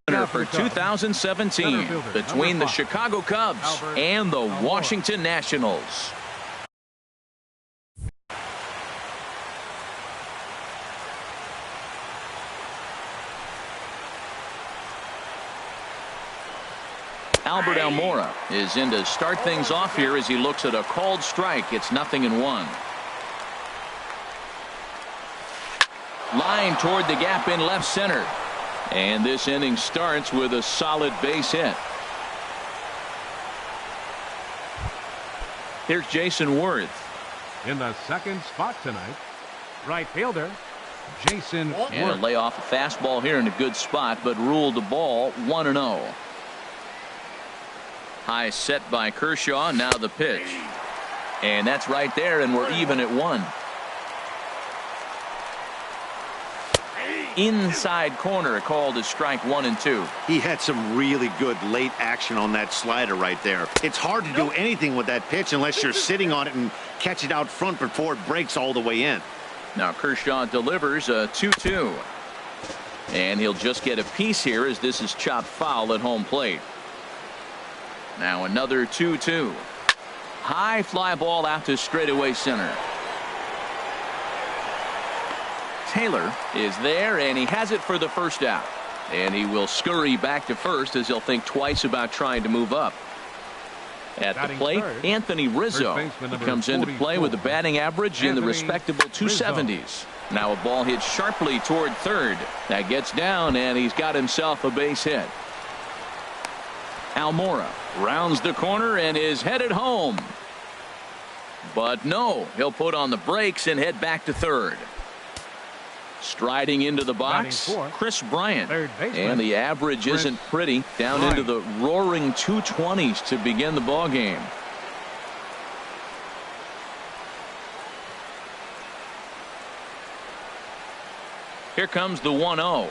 For 2017 between the Chicago Cubs and the Washington Nationals. Albert Almora is in to start things off here as he looks at a called strike. It's 0-1. Line toward the gap in left center. And this inning starts with a solid base hit. Here's Jason Worth. In the second spot tonight, right fielder Jason Worth. And a lay off a fastball here in a good spot, but ruled the ball 1-0. High set by Kershaw. Now the pitch. And that's right there, and we're even at 1. Inside corner called as strike 1 and 2. He had some really good late action on that slider right there. It's hard to do anything with that pitch unless you're sitting on it and catch it out front before it breaks all the way in. Now Kershaw delivers a 2-2. And he'll just get a piece here as this is chopped foul at home plate. Now another 2-2. High fly ball out to straightaway center. Taylor is there, and he has it for the first out. And he will scurry back to first as he'll think twice about trying to move up. At the plate, Anthony Rizzo. He comes into play with a batting average in the respectable 270s. Now a ball hit sharply toward third. That gets down, and he's got himself a base hit. Almora rounds the corner and is headed home. But no, he'll put on the brakes and head back to third. Striding into the box, Chris Bryant. And the average isn't pretty. Down into the roaring 220s to begin the ball game. Here comes the 1-0.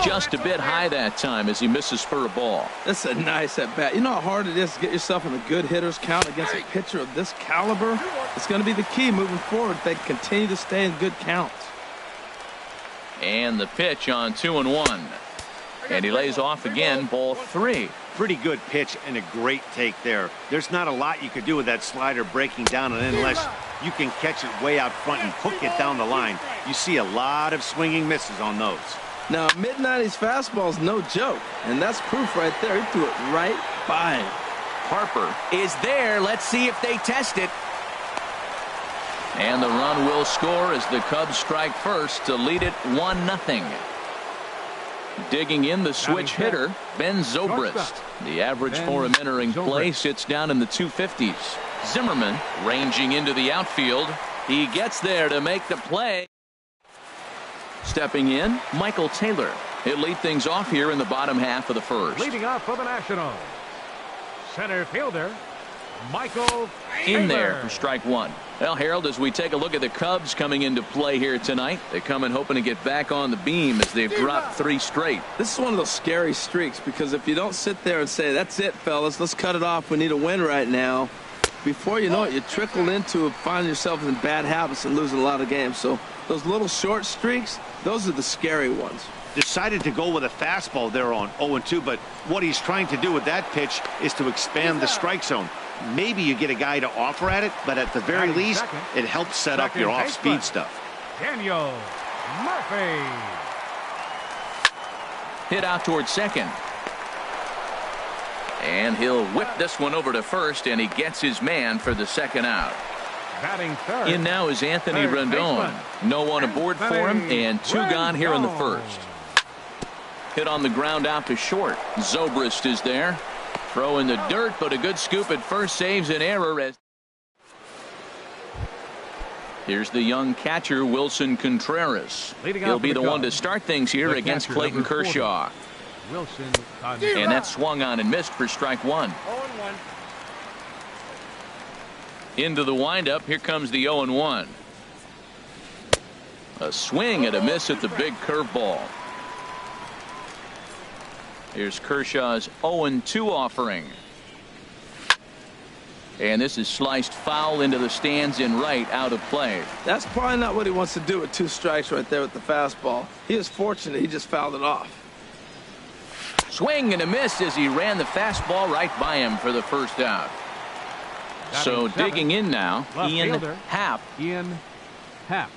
Just a bit high that time as he misses for a ball. That's a nice at bat. You know how hard it is to get yourself in a good hitter's count against a pitcher of this caliber? It's going to be the key moving forward. They continue to stay in good counts. And the pitch on 2-1. And he lays off again, ball 3. Pretty good pitch and a great take there. There's not a lot you could do with that slider breaking down, and unless you can catch it way out front and hook it down the line, you see a lot of swinging misses on those. Now, mid-90s fastball is no joke, and that's proof right there. He threw it right by him. Harper is there. Let's see if they test it. And the run will score as the Cubs strike first to lead it 1-0. Digging in the switch hitter, Ben Zobrist. The average for him entering play sits down in the 250s. Zimmerman ranging into the outfield. He gets there to make the play. Stepping in, Michael Taylor. He'll lead things off here in the bottom half of the first. Leading off for the Nationals, center fielder Michael Taylor. In there for strike 1. Well, Harold, as we take a look at the Cubs coming into play here tonight, they come in hoping to get back on the beam as they've dropped 3 straight. This is one of those scary streaks, because if you don't sit there and say, that's it, fellas, let's cut it off, we need a win right now, before you know it, you trickle into finding yourself in bad habits and losing a lot of games. So those little short streaks, those are the scary ones. Decided to go with a fastball there on 0-2, but what he's trying to do with that pitch is to expand the strike zone. Maybe you get a guy to offer at it, but at the very least, it helps set up your off-speed stuff. Daniel Murphy. Hit out towards second. And he'll whip this one over to first, and he gets his man for the second out. Batting third. In now is Anthony Rendon. No one aboard for him, and 2 gone here in the first. Hit on the ground out to short. Zobrist is there. Throw in the dirt, but a good scoop at first saves an error. As here's the young catcher, Wilson Contreras. He'll be the one to start things here against Clayton Kershaw. And that swung on and missed for strike 1. Into the windup. Here comes the 0-1. A swing and a miss at the big curveball. Here's Kershaw's 0-2 offering. And this is sliced foul into the stands in right, out of play. That's probably not what he wants to do with 2 strikes right there with the fastball. He is fortunate he just fouled it off. Swing and a miss as he ran the fastball right by him for the first out. So digging in now, Ian Happ. Ian Happ.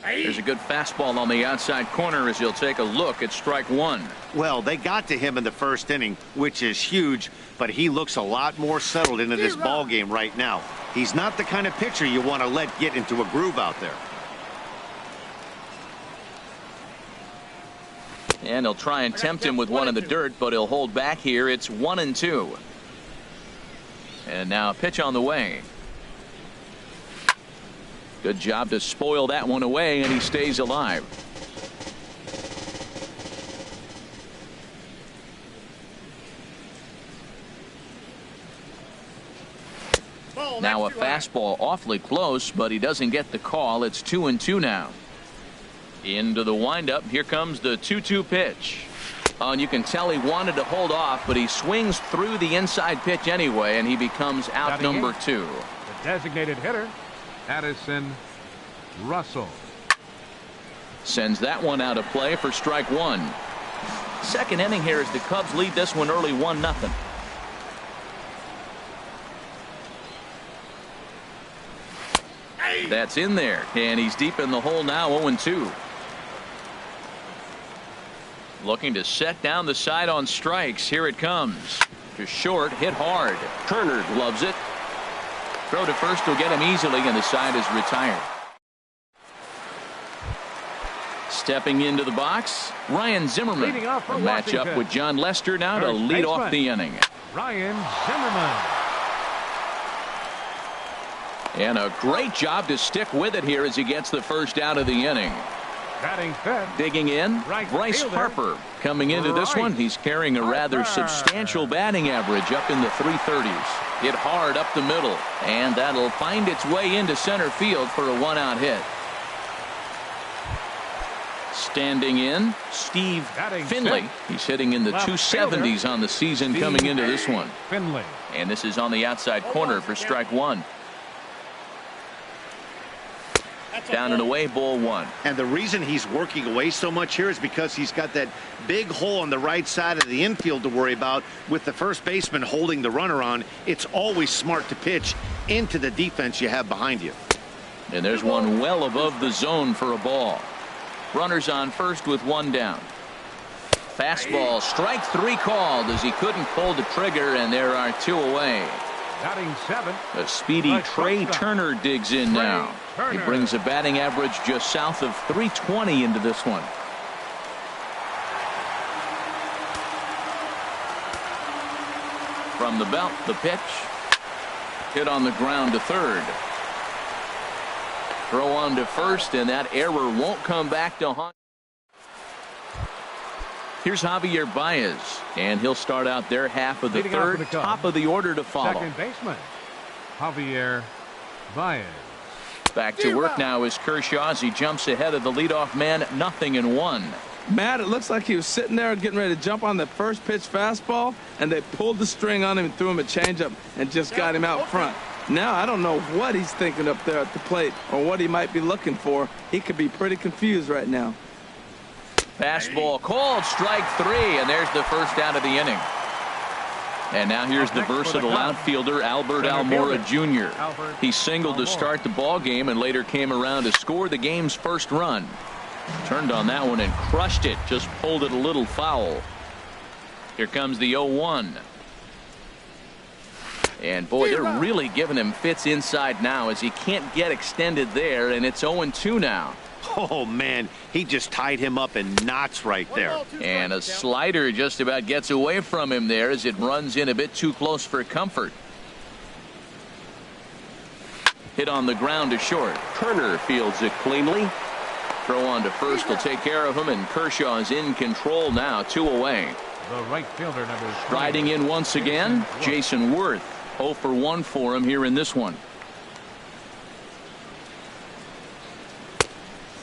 There's a good fastball on the outside corner as he'll take a look at strike one. Well, they got to him in the first inning, which is huge, but he looks a lot more settled into this ball game right now. He's not the kind of pitcher you want to let get into a groove out there. And he'll try and tempt him with one in the dirt, but he'll hold back here. It's 1-2. And now a pitch on the way. Good job to spoil that one away, and he stays alive. Now a fastball awfully close, but he doesn't get the call. It's 2-2 now. Into the windup. Here comes the 2-2 pitch. Oh, and you can tell he wanted to hold off, but he swings through the inside pitch anyway, and he becomes out number 2. The designated hitter, Addison Russell. Sends that one out of play for strike one. Second inning here as the Cubs lead this one early 1-0. That's in there, and he's deep in the hole now. 0-2. Looking to set down the side on strikes. Here it comes. To short, hit hard. Turner gloves it. Throw to first will get him easily, and the side is retired. Stepping into the box, Ryan Zimmerman. A match up with John Lester now to lead off the inning. Ryan Zimmerman. And a great job to stick with it here as he gets the first out of the inning. Batting fifth. Digging in, Bryce Harper. Coming into this one, he's carrying a rather substantial batting average up in the 330s. Hit hard up the middle, and that'll find its way into center field for a one-out hit. Standing in, Steve Finley. He's hitting in the 270s on the season coming into this one. Finley. And this is on the outside corner for strike one. Down and away, ball one. And the reason he's working away so much here is because he's got that big hole on the right side of the infield to worry about with the first baseman holding the runner on. It's always smart to pitch into the defense you have behind you. And there's one well above the zone for a ball. Runners on first with one down. Fastball, strike three called as he couldn't pull the trigger, and there are two away. Batting seventh. A speedy Trey Turner digs in now. He brings a batting average just south of 320 into this one. From the belt, the pitch. Hit on the ground to third. Throw on to first, and that error won't come back to haunt. Here's Javier Baez, and he'll start out their half of the third, top of the order to follow. Second baseman, Javier Baez. Back to work now is Kershaw as he jumps ahead of the leadoff man, 0-1. Matt, it looks like he was sitting there getting ready to jump on the first pitch fastball, and they pulled the string on him and threw him a changeup and just got him out front. Now, I don't know what he's thinking up there at the plate or what he might be looking for. He could be pretty confused right now. Fastball called, strike three, and there's the first out of the inning. And now here's the versatile outfielder, Albert Almora Jr. He singled to start the ball game and later came around to score the game's first run. Turned on that one and crushed it, just pulled it a little foul. Here comes the 0-1. And boy, they're really giving him fits inside now as he can't get extended there, and it's 0-2 now. Oh, man, he just tied him up in knots right there. And a slider just about gets away from him there as it runs in a bit too close for comfort. Hit on the ground to short. Turner fields it cleanly. Throw on to first will take care of him, and Kershaw is in control now, two away. The right fielder, number Riding in once again, Jason Worth. 0 for 1 for him here in this one.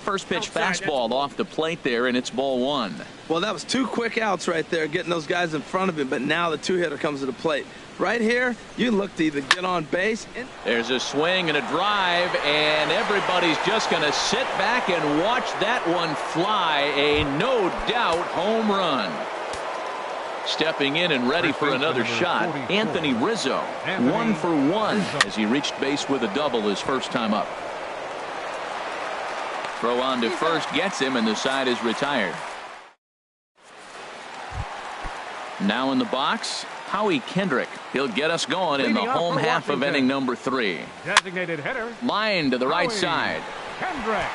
First pitch fastball off the plate there, and it's ball one. Well, that was two quick outs right there, getting those guys in front of him, but now the two-hitter comes to the plate. Right here, you look to either get on base. There's a swing and a drive, and everybody's just going to sit back and watch that one fly. A no-doubt home run. Stepping in and ready for another shot, Anthony Rizzo. 1 for 1 as he reached base with a double his first time up. Throw on to first gets him, and the side is retired. Now in the box, Howie Kendrick. He'll get us going in the home half of inning number 3. Designated hitter. Line to the right side. Kendrick.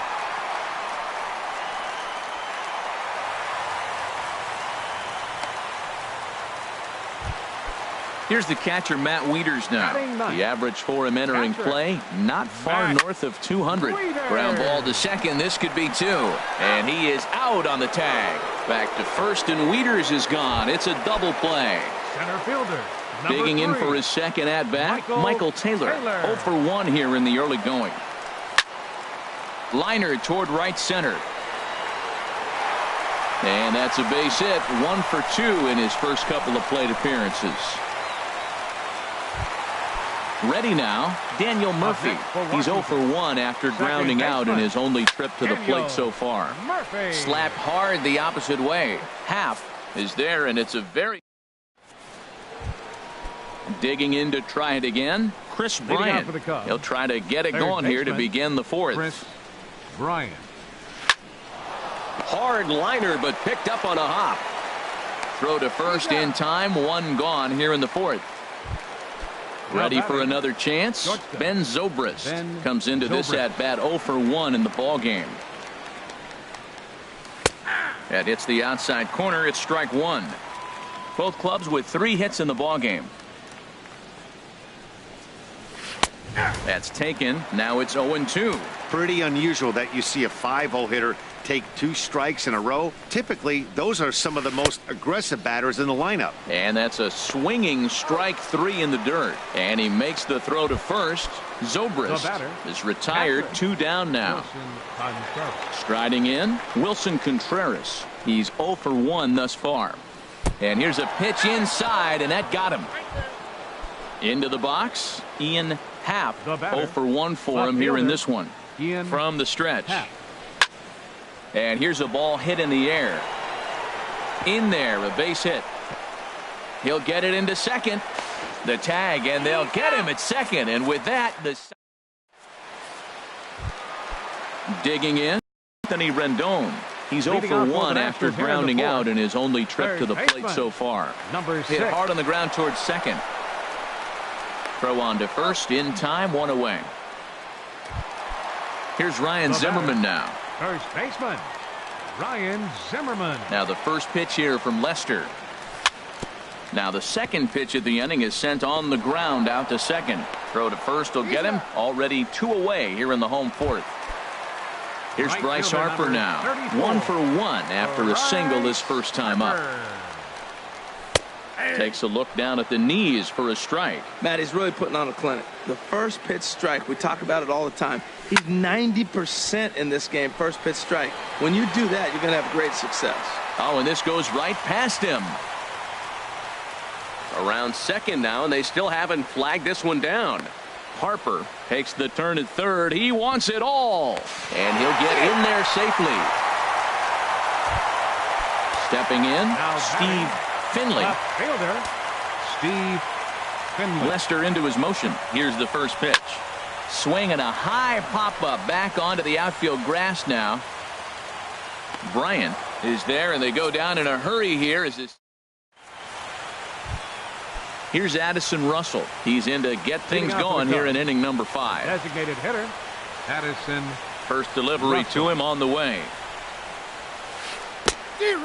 Here's the catcher, Matt Wieters now. The average for him entering play, not far north of 200. Ground ball to second. This could be 2. And he is out on the tag. Back to first, and Wieters is gone. It's a double play. Center fielder. Digging in for his second at-bat, Michael Taylor. 0 for 1 here in the early going. Liner toward right center. And that's a base hit. 1 for 2 in his first couple of plate appearances. Ready now, Daniel Murphy. He's 0 for 1 after grounding out in his only trip to the plate so far. Slapped hard the opposite way. Half is there, and it's a very... Digging in to try it again, Chris Bryant. He'll try to get it going here to begin the 4th. Chris Bryant. Hard liner, but picked up on a hop. Throw to first in time. 1 gone here in the 4th. Ready for another chance. Ben Zobrist comes into this at-bat 0 for 1 in the ball game. That hits the outside corner. It's strike 1. Both clubs with 3 hits in the ball game. That's taken. Now it's 0-2. Pretty unusual that you see a 5-0 hitter take 2 strikes in a row. Typically, those are some of the most aggressive batters in the lineup. And that's a swinging strike 3 in the dirt. And he makes the throw to first. Zobrist is retired. 2 down now. Striding in, Wilson Contreras. He's 0 for 1 thus far. And here's a pitch inside, and that got him. Into the box, Ian Happ. 0 for 1 for him here in this one. From the stretch. And here's a ball hit in the air. In there, a base hit. He'll get it into second. The tag, and they'll get him at second. And with that, the digging in, Anthony Rendon. He's 0 for 1 after grounding out in his only trip to the plate so far. Hit hard on the ground towards second. Throw on to first in time, 1 away. Here's Ryan Zimmerman now. First baseman, Ryan Zimmerman. Now the first pitch here from Lester. Now the second pitch of the inning is sent on the ground out to second. Throw to first will get him. Already 2 away here in the home 4th. Here's Bryce Harper now. 1 for 1 after a single his first time up. Takes a look down at the knees for a strike. Matt, he's really putting on a clinic. The first pitch strike, we talk about it all the time. He's 90% in this game, first pitch strike. When you do that, you're going to have great success. Oh, and this goes right past him. Around second now, and they still haven't flagged this one down. Harper takes the turn at third. He wants it all. And he'll get in there safely. Stepping in, Steve Finley. Fielder, Steve Finley. Lester into his motion. Here's the first pitch. Swing and a high pop-up back onto the outfield grass now. Bryant is there, and they go down in a hurry here. Here's Addison Russell. He's in to get things going here in inning number 5. Designated hitter, Addison. First delivery to him on the way.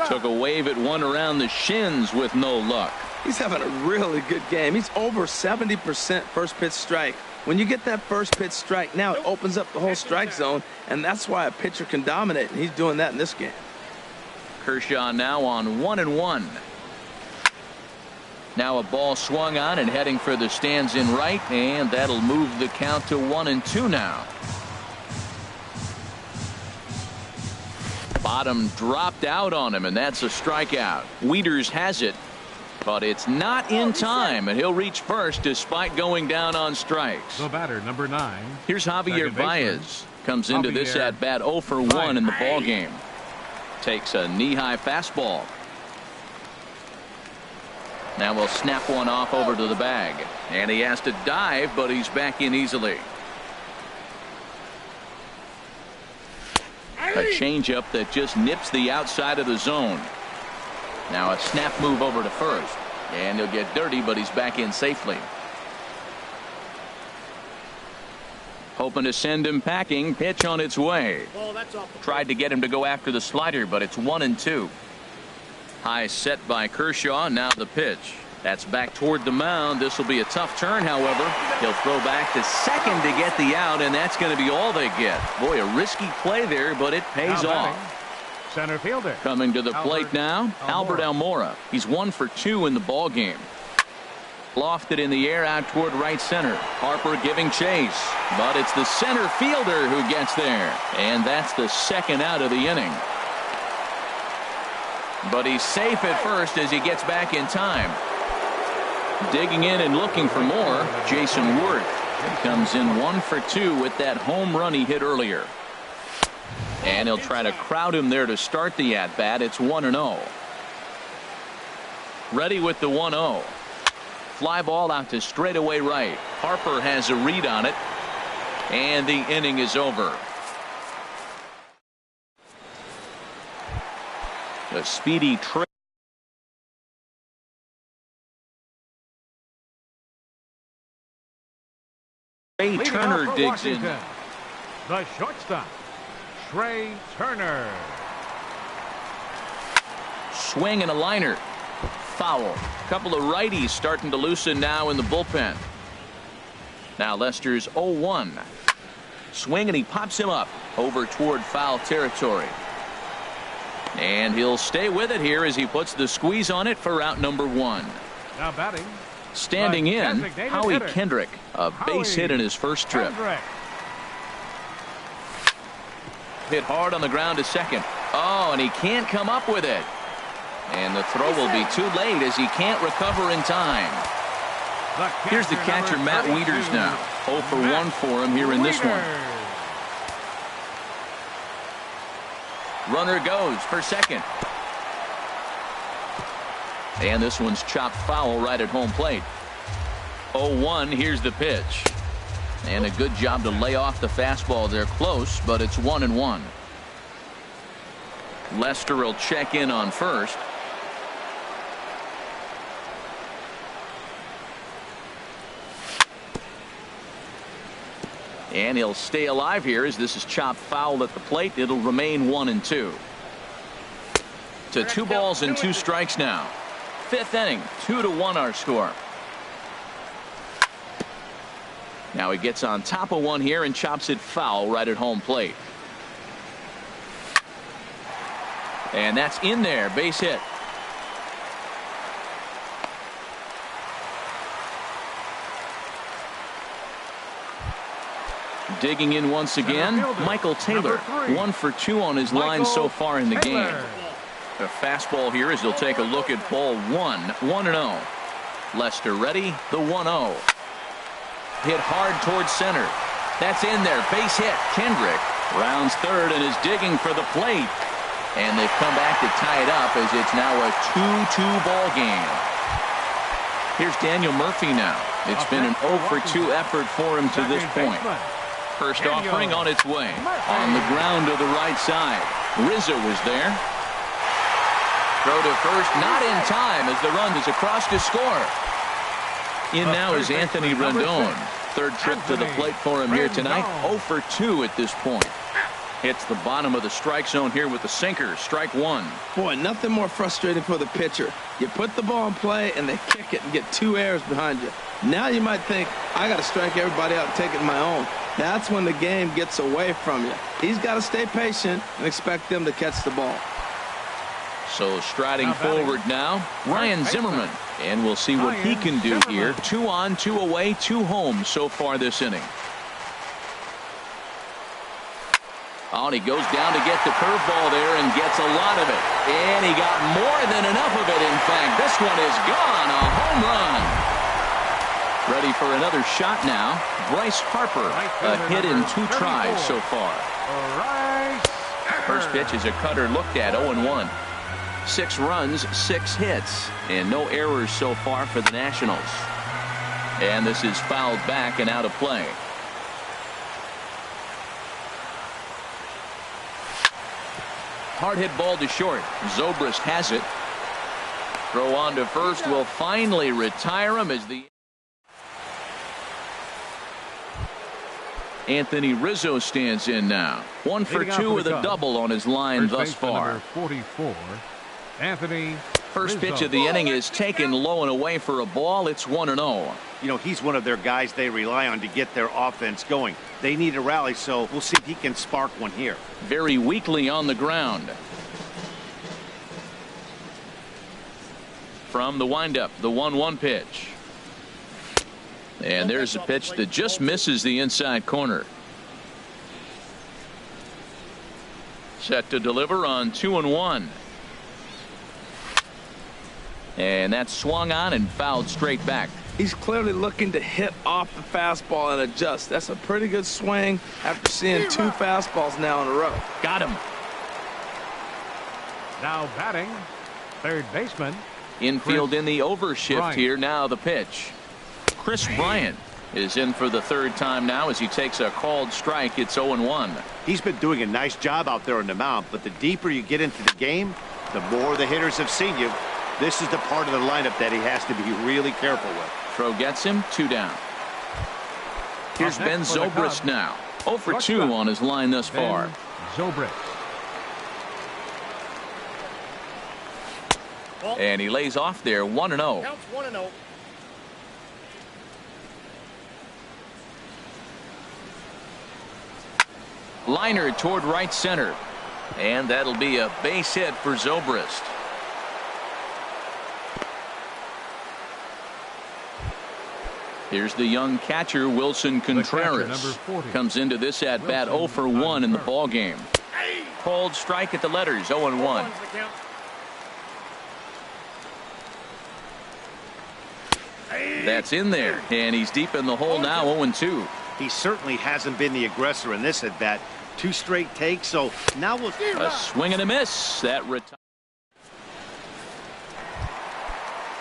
Took a wave at one around the shins with no luck. He's having a really good game. He's over 70% first pitch strike. When you get that first pitch strike, now it opens up the whole strike zone, and that's why a pitcher can dominate, and he's doing that in this game. Kershaw now on 1-1. Now a ball swung on and heading for the stands in right, and that'll move the count to 1-2 now. Bottom dropped out on him, and that's a strikeout. Wieters has it. But it's not in time, and he'll reach first despite going down on strikes. The batter, number 9. Here's Javier Second baseman, Baez. Comes into this Javier at bat 0 for 1 in the ball game. Takes a knee-high fastball. Now we'll snap one off over to the bag. And he has to dive, but he's back in easily. A changeup that just nips the outside of the zone. Now a snap move over to first. And he'll get dirty, but he's back in safely. Hoping to send him packing. Pitch on its way. Tried to get him to go after the slider, but it's 1-2. High set by Kershaw. Now the pitch. That's back toward the mound. This will be a tough turn, however. He'll throw back to second to get the out, and that's going to be all they get. Boy, a risky play there, but it pays off. Center fielder. Coming to the plate now, Albert Almora. He's 1 for 2 in the ball game. Lofted in the air out toward right center. Harper giving chase, but it's the center fielder who gets there, and that's the second out of the inning. But he's safe at first as he gets back in time. Digging in and looking for more, Jason Worth. He comes in 1 for 2 with that home run he hit earlier. And he'll try to crowd him there to start the at-bat. It's 1-0. Ready with the 1-0. Fly ball out to straightaway right. Harper has a read on it. And the inning is over. A speedy trip. Trey Turner digs in. The shortstop, Trey Turner. Swing and a liner. Foul. Couple of righties starting to loosen now in the bullpen. Now Lester's 0-1. Swing and he pops him up over toward foul territory. And he'll stay with it here as he puts the squeeze on it for out number 1. Now batting. Standing in, Howie hitter. Kendrick. A base hit in his first trip. Kendrick. Hit hard on the ground to second. Oh, and he can't come up with it. And the throw will be too late as he can't recover in time. Here's the catcher, Matt Wieters now. 0 for 1 for him here in this one. Runner goes for second. And this one's chopped foul right at home plate. 0-1. Here's the pitch. And a good job to lay off the fastball. They're close, but it's 1-1. Lester will check in on first. And he'll stay alive here as this is chopped foul at the plate. It'll remain 1-2. To 2 balls and 2 strikes now. 5th inning, 2-1 our score. Now he gets on top of one here and chops it foul right at home plate. And that's in there, base hit. Digging in once again, Michael Taylor. 1 for 2 on his line so far in the game. A fastball here as he'll take a look at ball 1. 1-0. Lester ready. The 1-0. Hit hard towards center. That's in there. Base hit. Kendrick rounds third and is digging for the plate. And they've come back to tie it up as it's now a 2-2 ball game. Here's Daniel Murphy now. It's been an 0 for 2 effort for him to this point. First offering on its way. On the ground to the right side. Rizzo was there. Throw to first, not in time as the run is across to score. In now is Anthony Rendon. Third trip to the plate for him here tonight. 0 for 2 at this point. Hits the bottom of the strike zone here with the sinker. Strike 1. Boy, nothing more frustrating for the pitcher. You put the ball in play and they kick it and get 2 errors behind you. Now you might think, I got to strike everybody out and take it my own. That's when the game gets away from you. He's got to stay patient and expect them to catch the ball. So striding forward now, Ryan Zimmerman. And we'll see what he can do here. 2 on, 2 away, 2 home so far this inning. Oh, and he goes down to get the curveball there and gets a lot of it. And he got more than enough of it, in fact. This one is gone. A home run. Ready for another shot now. Bryce Harper, a hit in 2 tries so far. First pitch is a cutter looked at, 0-1. 6 runs, 6 hits, and no errors so far for the Nationals. And this is fouled back and out of play. Hard hit ball to short. Zobrist has it. Throw on to first will finally retire him as the Anthony Rizzo stands in now. 1 for 2 with a double on his line thus far. 44, Anthony First Rizzo. pitch of the inning is taken low and away for a ball. It's 1-0. You know, he's one of their guys they rely on to get their offense going. They need a rally, so we'll see if he can spark one here. Very weakly on the ground. From the windup, the 1-1 pitch. And there's a pitch that just misses the inside corner. Set to deliver on 2-1. And that's swung on and fouled straight back. He's clearly looking to hit off the fastball and adjust. That's a pretty good swing after seeing 2 fastballs now in a row. Got him. Now batting, third baseman. Infield in the overshift Bryant. here. Now the pitch. Chris Bryant is in for the 3rd time now as he takes a called strike. It's 0-1. He's been doing a nice job out there on the mound, but the deeper you get into the game, the more the hitters have seen you. This is the part of the lineup that he has to be really careful with. Throw gets him, 2 down. Here's Ben Zobrist now. 0 for 2 on his line thus far. Zobrist. And he lays off there, 1-0. Counts 1-0. Liner toward right center. And that'll be a base hit for Zobrist. Here's the young catcher, Wilson Contreras. Comes into this at bat 0 for 1 in the ball game. Called strike at the letters, 0-1. That's in there, and he's deep in the hole now, 0-2. He certainly hasn't been the aggressor in this at bat. 2 straight takes, so now we'll see. A swing and a miss. That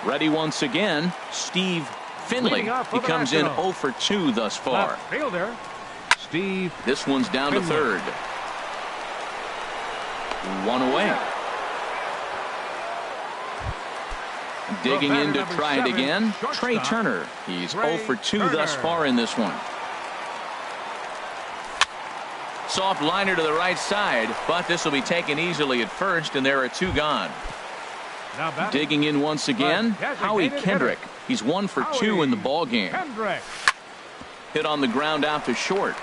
ready once again, Steve Finley. He comes in 0 for 2 thus far. Left fielder, Steve. This one's down to Finley. 3rd. 1 away. Digging in to try it again, Trey Turner. He's 0 for 2 thus far in this one. Soft liner to the right side, but this will be taken easily at first, and there are 2 gone. Now batting, Digging in once again, Howie Kendrick. He's 1 for 2 in the ball game. Kendrick. Hit on the ground out to short.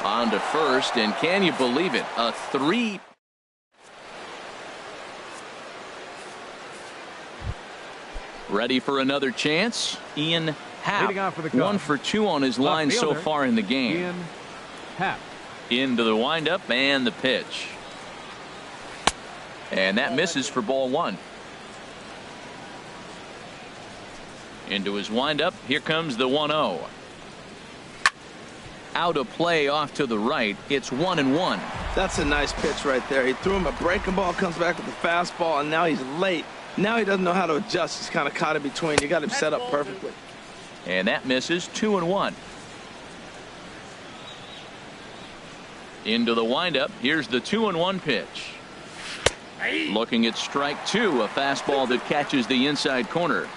On to first, and can you believe it? A 3. Ready for another chance? Ian Happ. 1 for 2 on his line so far in the game. Ian Happ. Into the windup and the pitch. And that misses for ball 1. Into his windup. Here comes the 1-0. Out of play off to the right. It's 1-1. That's a nice pitch right there. He threw him a breaking ball, comes back with the fastball, and now he's late. Now he doesn't know how to adjust. He's kind of caught in between. You got him set up perfectly. And that misses, 2-1. Into the windup. Here's the 2-1 pitch. Looking at strike 2, a fastball that catches the inside corner.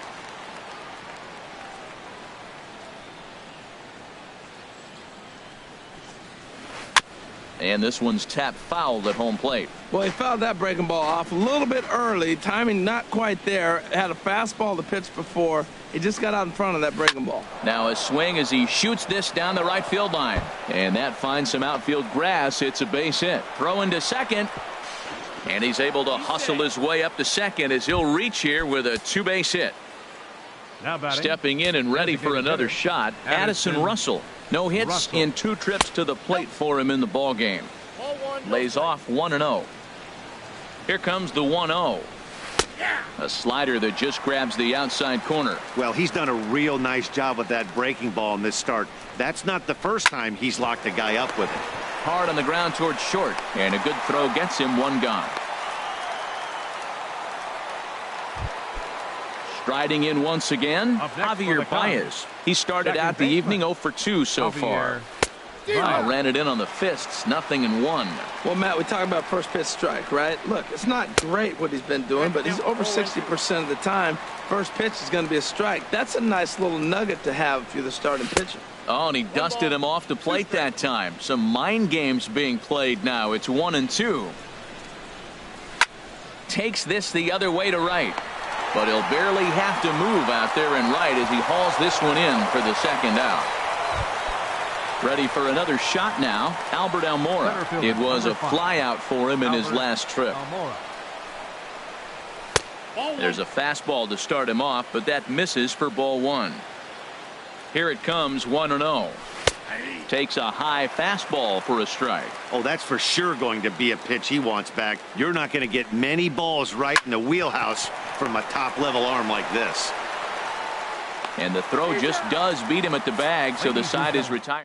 And this one's tapped foul at home plate. Well, he fouled that breaking ball off a little bit early. Timing not quite there. Had a fastball to pitch before. He just got out in front of that breaking ball. Now a swing as he shoots this down the right field line. And that finds some outfield grass. It's a base hit. Throw into second. And he's able to hustle his way up to second as he'll reach here with a 2-base hit. Now batting. Stepping in and ready for another shot, Addison Russell. No hits in 2 trips to the plate for him in the ball game. Lays off 1-0. Here comes the 1-0. A slider that just grabs the outside corner. Well, he's done a real nice job with that breaking ball in this start. That's not the first time he's locked a guy up with it. Hard on the ground towards short, and a good throw gets him 1 gone. Striding in once again, Javier Baez. He started out the evening 0 for 2 so far. Ran it in on the fists, 0-1. Well, Matt, we talk about first pitch strike, right? Look, it's not great what he's been doing, but he's over 60% of the time. First pitch is going to be a strike. That's a nice little nugget to have if you're the starting pitcher. Oh, and he dusted him off the plate that time. Some mind games being played now. It's 1-2. Takes this the other way to right. But he'll barely have to move out there and right as he hauls this one in for the second out. Ready for another shot now, Albert Almora. It was a fly out for him in his last trip. There's a fastball to start him off, but that misses for ball 1. Here it comes, 1-0. Takes a high fastball for a strike. Oh, that's for sure going to be a pitch he wants back. You're not going to get many balls right in the wheelhouse from a top-level arm like this. And the throw just does beat him at the bag, so the side is retired.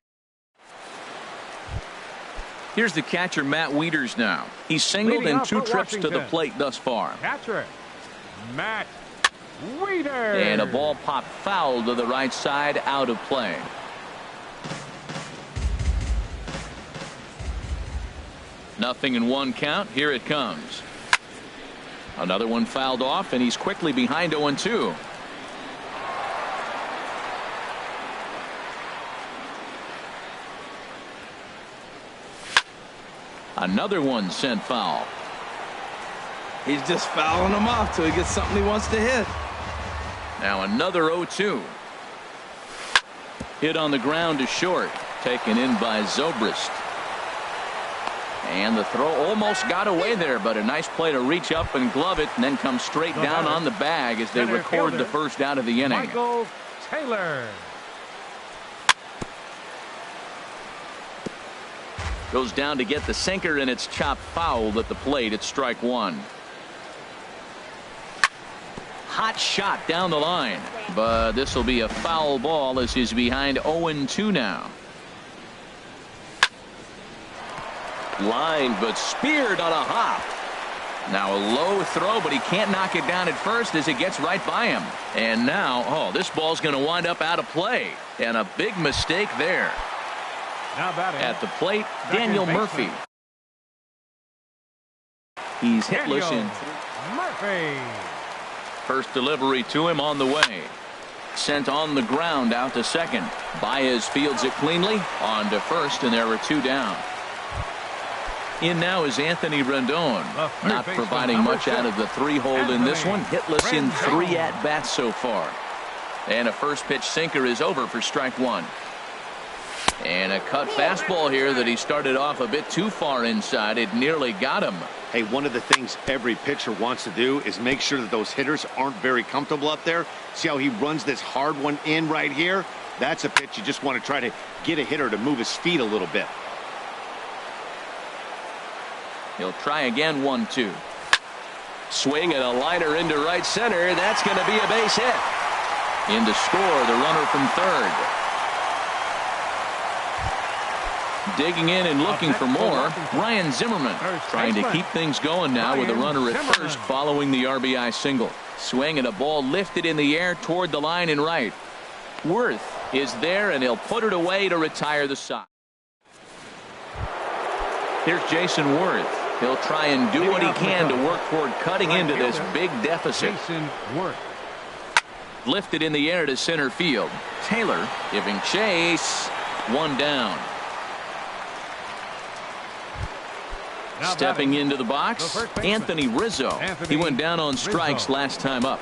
Here's the catcher, Matt Wieters now. He's singled in 2 trips to the plate thus far. Catcher, Matt Wieters. And a ball popped foul to the right side, out of play. Nothing in 1 count. Here it comes. Another one fouled off, and he's quickly behind 0-2. Another one sent foul. He's just fouling them off till he gets something he wants to hit. Now another 0-2. Hit on the ground to short. Taken in by Zobrist. And the throw almost got away there, but a nice play to reach up and glove it, and then come straight down on the bag as they record the first out of the inning. Michael Taylor. Goes down to get the sinker, and it's chopped foul at the plate. It's strike 1. Hot shot down the line, but this will be a foul ball as he's behind 0-2 now. Line, but speared on a hop. Now a low throw, but he can't knock it down at first as it gets right by him. And now, oh, this ball's going to wind up out of play. And a big mistake there. Now batting at the plate, Daniel Murphy. He's hitless in. Murphy. First delivery to him on the way. Sent on the ground out to second. Baez fields it cleanly on to first, and there are 2 down. In now is Anthony Rendon. Not providing much out of the 3-hole in this one. Hitless in 3 at-bats so far. And a first pitch sinker is over for strike 1. And a cut fastball here that he started off a bit too far inside. It nearly got him. Hey, one of the things every pitcher wants to do is make sure that those hitters aren't very comfortable up there. See how he runs this hard one in right here? That's a pitch you just want to try to get a hitter to move his feet a little bit. He'll try again, 1-2. Swing and a liner into right center. That's going to be a base hit. In to score, the runner from third. Digging in and looking for more, Ryan Zimmerman trying to keep things going now with a runner at first following the RBI single. Swing and a ball lifted in the air toward the line and right. Worth is there, and he'll put it away to retire the side. Here's Jason Worth. He'll try and do what he can to work toward cutting into this big deficit. Jason Worth. Lifted in the air to center field. Taylor giving chase. 1 down. Stepping into the box, Anthony Rizzo. He went down on strikes last time up.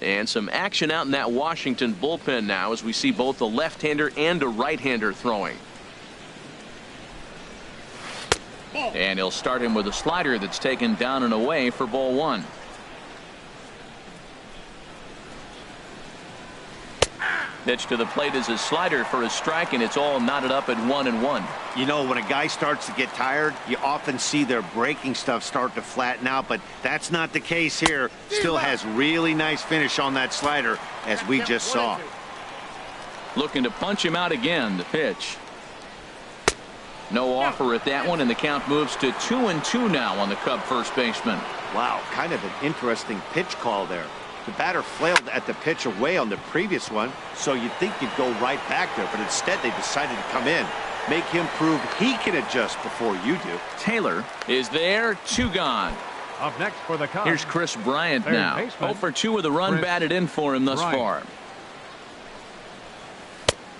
And some action out in that Washington bullpen now as we see both a left-hander and a right-hander throwing. And he'll start him with a slider that's taken down and away for ball one. Pitch to the plate is a slider for a strike, and it's all knotted up at 1-1. You know, when a guy starts to get tired, you often see their breaking stuff start to flatten out, but that's not the case here. Still has really nice finish on that slider, as we just saw. Looking to punch him out again. The pitch. No offer at that one, and the count moves to 2-2 now on the Cub first baseman. Wow, kind of an interesting pitch call there. The batter flailed at the pitch away on the previous one, so you'd think you'd go right back there, but instead they decided to come in. Make him prove he can adjust before you do. Taylor is there, 2 gone. Up next for the Cubs. Here's Chris Bryant now. 0 for 2 with a run batted in for him thus far.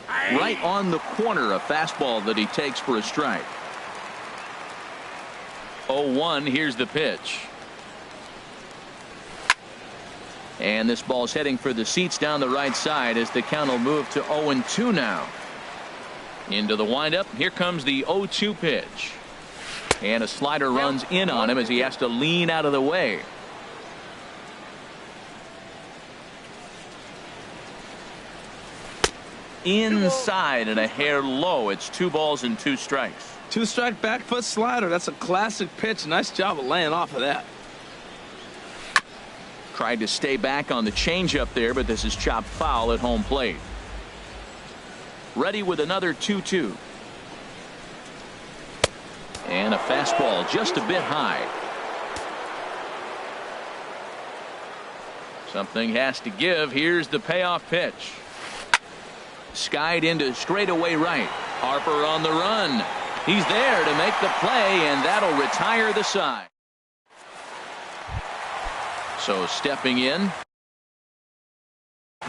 Right on the corner, a fastball that he takes for a strike. 0-1, here's the pitch. And this ball's heading for the seats down the right side as the count will move to 0-2 now. Into the windup. Here comes the 0-2 pitch. And a slider runs in on him as he has to lean out of the way. Inside and a hair low. It's 2 balls and 2 strikes. 2-strike back foot slider. That's a classic pitch. Nice job of laying off of that. Tried to stay back on the changeup there, but this is chopped foul at home plate. Ready with another 2-2. And a fastball just a bit high. Something has to give. Here's the payoff pitch. Skied into straightaway right. Harper on the run. He's there to make the play, and that'll retire the side. So stepping in,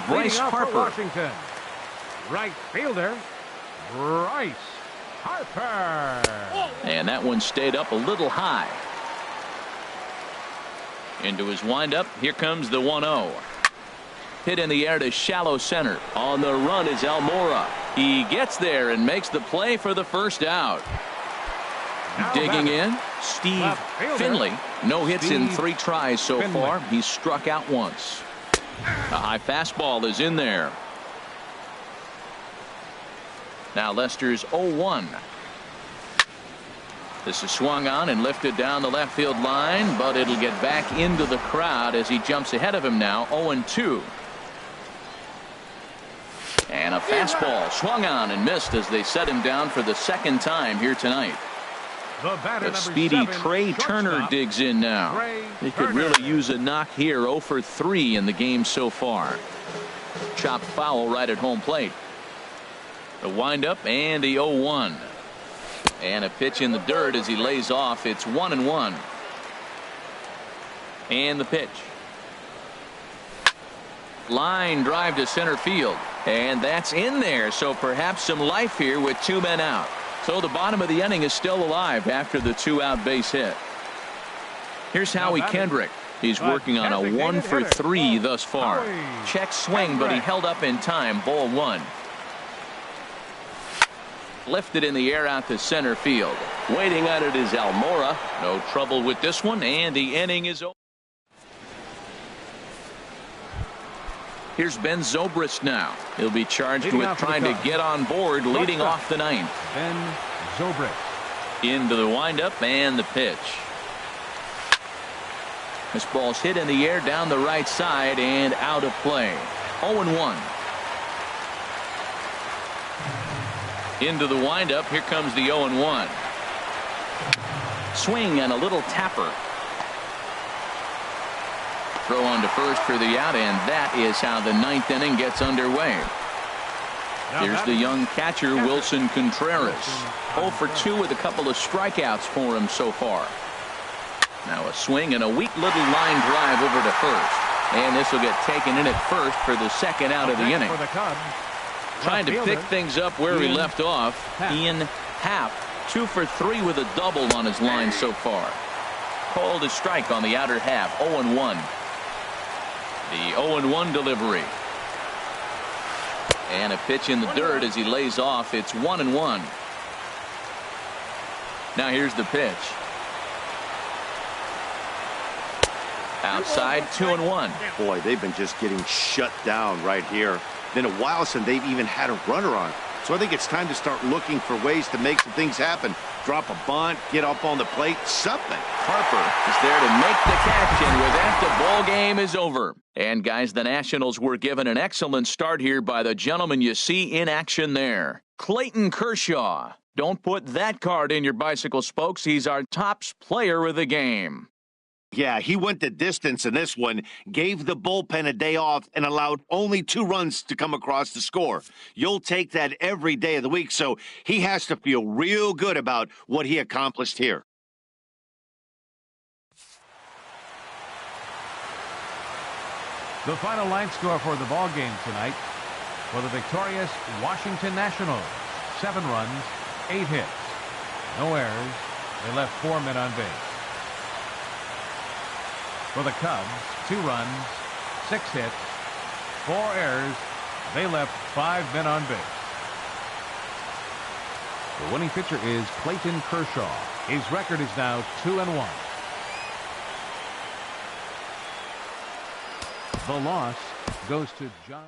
Bryce Harper. Washington. Right fielder, Bryce Harper. And that one stayed up a little high. Into his windup. Here comes the 1-0. Hit in the air to shallow center. On the run is Almora. He gets there and makes the play for the first out. Now digging in, Steve Finley. No hits in 3 tries so far. He's struck out once. A high fastball is in there. Now Lester's 0-1. This is swung on and lifted down the left field line, but it'll get back into the crowd as he jumps ahead of him now. 0-2. And a fastball swung on and missed as they set him down for the 2nd time here tonight. The speedy Trey Turner digs in now. They could really use a knock here. 0 for 3 in the game so far. Chopped foul right at home plate. The windup and the 0-1. And a pitch in the dirt as he lays off. It's 1-1. And the pitch. Line drive to center field. And that's in there. So perhaps some life here with 2 men out. So the bottom of the inning is still alive after the 2-out base hit. Here's Howie Kendrick. He's working on a 1 for 3 thus far. Check swing, but he held up in time. Ball 1. Lifted in the air out to center field. Waiting on it is Almora. No trouble with this one, and the inning is over. Here's Ben Zobrist now. He'll be charged with trying to get on board, leading off the 9th. Ben Zobrist. Into the windup and the pitch. This ball's hit in the air down the right side and out of play. 0-1. Into the windup. Here comes the 0-1. Swing and a little tapper. Throw on to first for the out, and that is how the 9th inning gets underway. Here's the young catcher, Wilson Contreras. 0 for 2 with a couple of strikeouts for him so far. Now a swing and a weak little line drive over to first. And this will get taken in at first for the 2nd out of the inning. Trying to pick things up where he left off. Ian Happ, 2 for 3 with a double on his line so far. Called a strike on the outer half. 0-1. The 0-1 delivery. And a pitch in the dirt as he lays off. It's 1-1. Now here's the pitch. Outside, 2-1. Boy, they've been just getting shut down right here. Been a while since they've even had a runner on. So I think it's time to start looking for ways to make some things happen. Drop a bunt, get up on the plate, something. Harper is there to make the catch, and with that, the ball game is over. And guys, the Nationals were given an excellent start here by the gentleman you see in action there, Clayton Kershaw. Don't put that card in your bicycle spokes. He's our top player of the game. Yeah, he went the distance in this one, gave the bullpen a day off, and allowed only 2 runs to come across the score. You'll take that every day of the week, so he has to feel real good about what he accomplished here. The final line score for the ball game tonight for the victorious Washington Nationals: 7 runs, 8 hits, no errors. They left 4 men on base. For the Cubs, 2 runs, 6 hits, 4 errors. They left 5 men on base. The winning pitcher is Clayton Kershaw. His record is now 2-1. The loss goes to John.